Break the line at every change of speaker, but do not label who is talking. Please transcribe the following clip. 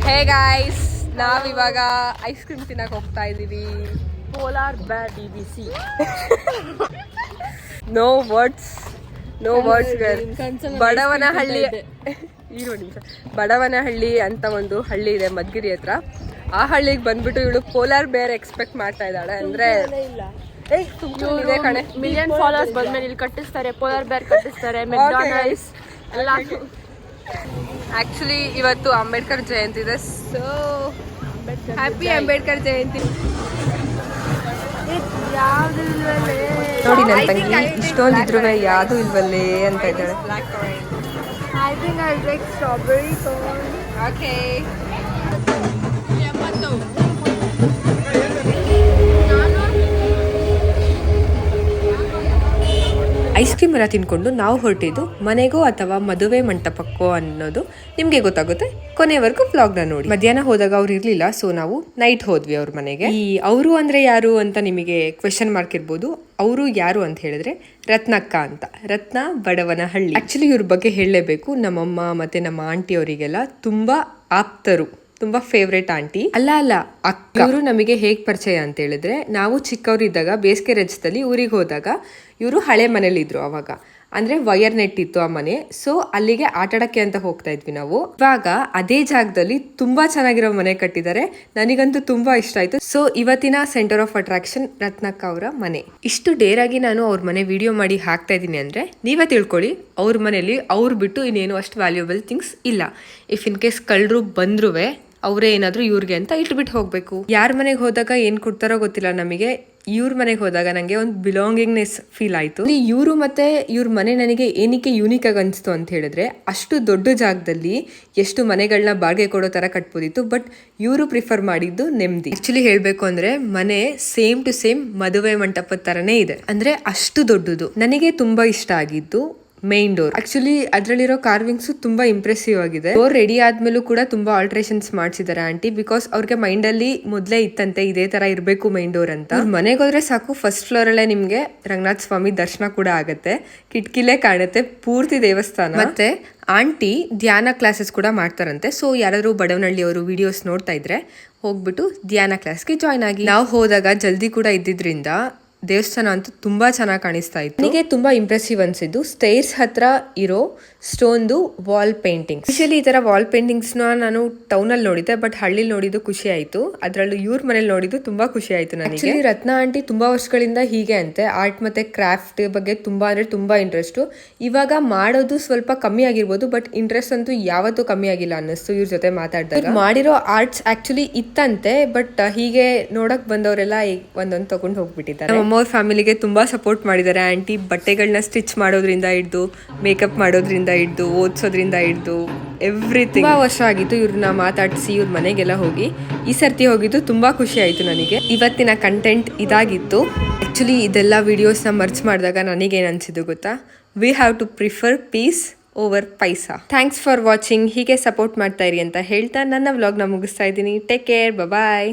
ಹೇ guys, ನಾವಿವಾಗ ice cream ತಿನ್ನಕ್ ಹೋಗ್ತಾ ಇದೀವಿ.
Polar bear DBC.
No words Badavanahalli Badavanahalli ಅಂತ ಒಂದು ಹಳ್ಳಿ ಇದೆ ಮದ್ಗಿರಿ ಹತ್ರ. ಆ ಹಳ್ಳಿಗೆ ಬಂದ್ಬಿಟ್ಟು ಇವಳು ಪೋಲಾರ್ ಬೇರ್ ಎಕ್ಸ್ಪೆಕ್ಟ್ ಮಾಡ್ತಾ ಇದ್ದಾಳೆ. ಅಂದ್ರೆ ಕಣೆ
ಮಿಲಿಯನ್ ಫಾಲೋವರ್ಸ್ ಬಂದ್ಮೇಲೆ ಇಲ್ಲಿ ಕಟ್ಟಿಸ್ತಾರೆ, ಪೋಲಾರ್ ಬೇರ್ ಕಟ್ಟಿಸ್ತಾರೆ, ಮೆಕ್ಡಾನಲ್ಡ್ಸ್ ಎಲ್ಲ.
ಆಕ್ಚುಲಿ ಇವತ್ತು ಅಂಬೇಡ್ಕರ್ ಜಯಂತಿ ಇದೆ. So happy Ambedkar Jayanti. ನೋಡಿ ನನ್ನ ತಂಗಿ ಇಷ್ಟೊಂದಿದ್ರು ಯಾವುದು ಇಲ್ವಲ್ಲೇ ಅಂತ ಇದ್ದಾಳೆ.
I think I'll take strawberry cone.
Okay. Ice cream ಎಲ್ಲ ತಿನ್ಕೊಂಡು ನಾವು ಹೊರಟಿದ್ದು ಮನೆಗೋ ಅಥವಾ ಮದುವೆ ಮಂಟಪಕ್ಕೋ ಅನ್ನೋದು ನಿಮ್ಗೆ ಗೊತ್ತಾಗುತ್ತೆ. ಕೊನೆವರೆಗೂ ವ್ಲಾಗ್ನ ನೋಡಿ. ಮಧ್ಯಾಹ್ನ ಹೋದಾಗ ಅವ್ರು ಇರ್ಲಿಲ್ಲ, ಸೊ ನಾವು ನೈಟ್ ಹೋದ್ವಿ ಅವ್ರ ಮನೆಗೆ. ಈ ಅವರು ಅಂದ್ರೆ ಯಾರು ಅಂತ ನಿಮಗೆ ಕ್ವೆಶನ್ ಮಾರ್ಕ್ ಇರ್ಬೋದು. ಅವರು ಯಾರು ಅಂತ ಹೇಳಿದ್ರೆ ರತ್ನಕ್ಕ ಅಂತ, ರತ್ನ ಬಡವನಹಳ್ಳಿ. ಆಕ್ಚುಲಿ ಇವ್ರ ಬಗ್ಗೆ ಹೇಳಲೇಬೇಕು. ನಮ್ಮಮ್ಮ ಮತ್ತೆ ನಮ್ಮ ಆಂಟಿ ಅವರಿಗೆಲ್ಲ ತುಂಬಾ ಆಪ್ತರು, ತುಂಬಾ ಫೇವ್ರೇಟ್ ಆಂಟಿ. ಅಲ್ಲ ಅಕ್ಕ. ಇವರು ನಮಗೆ ಹೇಗ್ ಪರಿಚಯ ಅಂತ ಹೇಳಿದ್ರೆ, ನಾವು ಚಿಕ್ಕವರಿದ್ದಾಗ ಬೇಸಿಗೆ ರಜದಲ್ಲಿ ಊರಿಗೆ ಹೋದಾಗ ಇವರು ಹಳೆ ಮನೇಲಿ ಇದ್ರು. ಅವಾಗ ಅಂದ್ರೆ ವಯರ್ ನೆಟ್ ಇತ್ತು ಆ ಮನೆ. ಸೊ ಅಲ್ಲಿಗೆ ಆಟಾಡಕ್ಕೆ ಅಂತ ಹೋಗ್ತಾ ಇದ್ವಿ ನಾವು. ಇವಾಗ ಅದೇ ಜಾಗದಲ್ಲಿ ತುಂಬಾ ಚೆನ್ನಾಗಿರೋ ಮನೆ ಕಟ್ಟಿದ್ದಾರೆ. ನನಗಂತೂ ತುಂಬಾ ಇಷ್ಟ ಆಯ್ತು. ಸೊ ಇವತ್ತಿನ ಸೆಂಟರ್ ಆಫ್ ಅಟ್ರಾಕ್ಷನ್ ರತ್ನಕ್ಕ ಅವರ ಮನೆ. ಇಷ್ಟು ಡೇರ್ ಆಗಿ ನಾನು ಅವ್ರ ಮನೆ ವಿಡಿಯೋ ಮಾಡಿ ಹಾಕ್ತಾ ಇದ್ದೀನಿ ಅಂದ್ರೆ ನೀವೇ ತಿಳ್ಕೊಳ್ಳಿ, ಅವ್ರ ಮನೇಲಿ ಅವ್ರು ಬಿಟ್ಟು ಇನ್ನೇನು ಅಷ್ಟು ವ್ಯಾಲ್ಯೂಬಲ್ ಥಿಂಗ್ಸ್ ಇಲ್ಲ. ಇಫ್ ಇನ್ ಕೇಸ್ ಕಳ್ಳರು ಬಂದ್ರುವೆ ಅವರೇ ಏನಾದ್ರು ಇವ್ರಿಗೆ ಅಂತ ಇಟ್ಬಿಟ್ಟು ಹೋಗ್ಬೇಕು. ಯಾರ ಮನೆಗೆ ಹೋದಾಗ ಏನ್ ಕೊಡ್ತಾರೋ ಗೊತ್ತಿಲ್ಲ ನಮಗೆ. ಇವ್ರ ಮನೆಗೆ ಹೋದಾಗ ನಂಗೆ ಒಂದು ಬಿಲಾಂಗಿಂಗ್ನೆಸ್ ಫೀಲ್ ಆಯ್ತು. ಇವರು ಮತ್ತೆ ಇವ್ರ ಮನೆ ನನಗೆ ಏನಕ್ಕೆ ಯೂನಿಕ್ ಆಗಿ ಅನಿಸ್ತು ಅಂತ ಹೇಳಿದ್ರೆ, ಅಷ್ಟು ದೊಡ್ಡ ಜಾಗದಲ್ಲಿ ಎಷ್ಟು ಮನೆಗಳನ್ನ ಬಾಡಿಗೆ ಕೊಡೋ ತರ ಕಟ್ಬೋದಿತ್ತು. ಬಟ್ ಇವರು ಪ್ರಿಫರ್ ಮಾಡಿದ್ದು ನೆಮ್ಮದಿ. ಆಕ್ಚುಲಿ ಹೇಳ್ಬೇಕು ಅಂದ್ರೆ ಮನೆ ಸೇಮ್ ಟು ಸೇಮ್ ಮದುವೆ ಮಂಟಪದ ತರನೇ ಇದೆ. ಅಂದ್ರೆ ಅಷ್ಟು ದೊಡ್ಡದು. ನನಗೆ ತುಂಬಾ ಇಷ್ಟ ಆಗಿದ್ದು ಮೇನ್ ಡೋರ್. ಆಕ್ಚುಲಿ ಅದ್ರಲ್ಲಿರೋ ಕಾರ್ವಿಂಗ್ಸ್ ತುಂಬಾ ಇಂಪ್ರೆಸಿವ್ ಆಗಿದೆ. ಡೋರ್ ರೆಡಿ ಆದ್ಮೇಲೂ ಕೂಡ ತುಂಬಾ ಆಲ್ಟ್ರೇಷನ್ಸ್ ಮಾಡ್ಸಿದ್ದಾರೆ ಆಂಟಿ. ಬಿಕಾಸ್ ಅವ್ರಿಗೆ ಮೈಂಡ್ ಅಲ್ಲಿ ಮೊದ್ಲೇ ಇತ್ತಂತೆ ಇದೇ ತರ ಇರ್ಬೇಕು ಮೈನ್ ಡೋರ್ ಅಂತ. ಮನೆಗೆ ಹೋದ್ರೆ ಸಾಕು, ಫಸ್ಟ್ ಫ್ಲೋರ್ ಅಲ್ಲೇ ನಿಮ್ಗೆ ರಂಗನಾಥ ಸ್ವಾಮಿ ದರ್ಶನ ಕೂಡ ಆಗತ್ತೆ. ಕಿಟಕಿಲೇ ಕಾಣುತ್ತೆ ಪೂರ್ತಿ ದೇವಸ್ಥಾನ. ಮತ್ತೆ ಆಂಟಿ ಧ್ಯಾನ ಕ್ಲಾಸಸ್ ಕೂಡ ಮಾಡ್ತಾರಂತೆ. ಸೊ ಯಾರಾದ್ರೂ ಬಡವನಹಳ್ಳಿ ಅವರು ವಿಡಿಯೋಸ್ ನೋಡ್ತಾ ಇದ್ರೆ ಹೋಗ್ಬಿಟ್ಟು ಧ್ಯಾನ ಕ್ಲಾಸ್ಗೆ ಜಾಯ್ನ್ ಆಗಿ. ನಾವು ಹೋದಾಗ ಜಲ್ದಿ ಕೂಡ ಇದ್ದಿದ್ರಿಂದ ದೇವಸ್ಥಾನ ಅಂತೂ ತುಂಬಾ ಚೆನ್ನಾಗಿ ಕಾಣಿಸ್ತಾ ಇತ್ತು. ನನಗೆ ತುಂಬಾ ಇಂಪ್ರೆಸಿವ್ ಅನ್ಸಿದ್ದು ಸ್ಟೇರ್ಸ್ ಹತ್ರ ಇರೋ ಸ್ಟೋನ್ದು ವಾಲ್ ಪೇಂಟಿಂಗ್. ಸ್ಪೆಷಲಿ ಈ ತರ ವಾಲ್ ಪೇಂಟಿಂಗ್ಸ್ ನಾನು ಟೌನ್ ಅಲ್ಲಿ ನೋಡಿದ್ದೆ, ಬಟ್ ಹಳ್ಳಿ ನೋಡಿದ್ದು ಖುಷಿ ಆಯ್ತು. ಅದ್ರಲ್ಲೂ ಇವ್ರ ಮನೇಲಿ ನೋಡಿದ್ದು ತುಂಬಾ ಖುಷಿ ಆಯ್ತು ನನಗೆ. ರತ್ನ ಆಂಟಿ ತುಂಬಾ ವರ್ಷಗಳಿಂದ ಹೀಗೆ ಅಂತೆ, ಆರ್ಟ್ ಮತ್ತೆ ಕ್ರಾಫ್ಟ್ ಬಗ್ಗೆ ತುಂಬಾ ಅಂದ್ರೆ ತುಂಬಾ ಇಂಟ್ರೆಸ್ಟ್. ಇವಾಗ ಮಾಡೋದು ಸ್ವಲ್ಪ ಕಮ್ಮಿ ಆಗಿರ್ಬೋದು, ಬಟ್ ಇಂಟ್ರೆಸ್ಟ್ ಅಂತೂ ಯಾವತ್ತೂ ಕಮ್ಮಿ ಆಗಿಲ್ಲ ಅನ್ನಿಸ್ತು ಇವ್ರ ಜೊತೆ ಮಾತಾಡಿದಾಗ. ಮಾಡಿರೋ ಆರ್ಟ್ಸ್ ಆಕ್ಚುಲಿ ಇತ್ತಂತೆ, ಬಟ್ ಹೀಗೆ ನೋಡಕ್ ಬಂದವರೆಲ್ಲ ಒಂದೊಂದು ತಗೊಂಡು ಹೋಗ್ಬಿಟ್ಟಿದ್ದಾರೆ. ಅವ್ರ ಫ್ಯಾಮಿಲಿಗೆ ತುಂಬಾ ಸಪೋರ್ಟ್ ಮಾಡಿದ್ದಾರೆ ಆಂಟಿ. ಬಟ್ಟೆಗಳನ್ನ ಸ್ಟಿಚ್ ಮಾಡೋದ್ರಿಂದ ಹಿಡ್ದು, ಮೇಕಪ್ ಮಾಡೋದ್ರಿಂದ ಹಿಡ್ದು, ಓದಿಸೋದ್ರಿಂದ ಹಿಡ್ದು ಎವ್ರಿಥಿಂಗ್. ತುಂಬಾ ವರ್ಷ ಆಗಿತ್ತು ಇವ್ರನ್ನ ಮಾತಾಡಿಸಿ ಇವ್ರ ಮನೆಗೆಲ್ಲ ಹೋಗಿ. ಈ ಸರ್ತಿ ಹೋಗಿದ್ದು ತುಂಬಾ ಖುಷಿ ಆಯ್ತು ನನಗೆ. ಇವತ್ತಿನ ಕಂಟೆಂಟ್ ಇದಾಗಿತ್ತು. ಆಕ್ಚುಲಿ ಇದೆಲ್ಲ ವಿಡಿಯೋಸ್ನ ಮರ್ಚ್ ಮಾಡಿದಾಗ ನನಗೇನು ಅನ್ಸಿದ್ದು ಗೊತ್ತಾ, we have to prefer peace over paisa. Thanks for watching. ಹೀಗೆ ಸಪೋರ್ಟ್ ಮಾಡ್ತಾ ಇರಿ ಅಂತ ಹೇಳ್ತಾ ನನ್ನ ವ್ಲಾಗ್ನ ಮುಗಿಸ್ತಾ ಇದ್ದೀನಿ. ಟೇಕ್ ಕೇರ್, ಬಾಯ್.